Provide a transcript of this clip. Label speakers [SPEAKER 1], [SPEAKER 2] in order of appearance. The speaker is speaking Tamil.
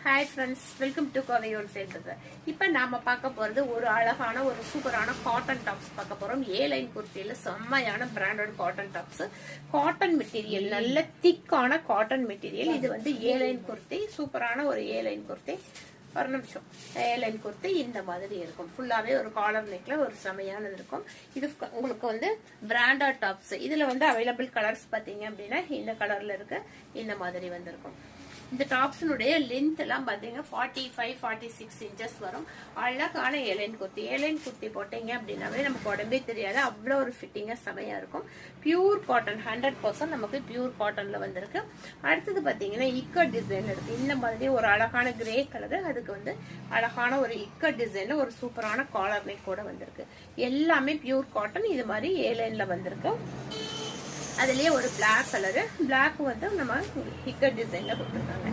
[SPEAKER 1] ஹாய் ஃப்ரெண்ட்ஸ், வெல்கம் டு கோவையோடு சேர்ந்தது. இப்போ நாம பார்க்க போறது ஒரு அழகான ஒரு சூப்பரான காட்டன் டாப்ஸ் பார்க்க போறோம். ஏ லைன் குர்த்தியில செம்மையான branded cotton tops. Cotton material, நல்ல திக்கான காட்டன் மெட்டீரியல். இது வந்து ஏ லைன் குர்த்தி, சூப்பரான ஒரு ஏ லைன் குர்த்தி. ஒரு நிமிஷம். ஏ லைன் குர்த்தி இந்த மாதிரி இருக்கும். ஃபுல்லாவே ஒரு காலர் நெக்ல ஒரு செமையானது இருக்கும். இது உங்களுக்கு வந்து பிராண்டட் டாப்ஸ். இதுல வந்து அவைலபிள் கலர்ஸ் பாத்தீங்க அப்படின்னா இந்த கலர்ல இருக்கு. இந்த மாதிரி வந்திருக்கும். இந்த டாப்ஸினுடைய லென்த் எல்லாம் பாத்தீங்க 45-46 இன்ச்சஸ் வரும். அழகான ஏலைன் குர்த்தி. ஏலைன் குர்த்தி போட்டீங்க அப்படின்னாவே நமக்கு உடம்பே தெரியாது, அவ்வளோ ஒரு ஃபிட்டிங்கா செமையா இருக்கும். பியூர் காட்டன், 100% நமக்கு பியூர் காட்டன்ல வந்திருக்கு. அடுத்தது பாத்தீங்கன்னா இக்கட் டிசைன் இருக்கு. இந்த மாதிரி ஒரு அழகான கிரே கலர், அதுக்கு வந்து அழகான ஒரு இக்கட் டிசைன்ல ஒரு சூப்பரான காலர் நெக் கூட வந்திருக்கு. எல்லாமே பியூர் காட்டன். இது மாதிரி ஏலைன்ல வந்திருக்கு. அதுலயே ஒரு பிளாக் கலரு, பிளாக் வந்து நம்ம இக்கட் டிசைன்ல கொடுத்துருக்காங்க.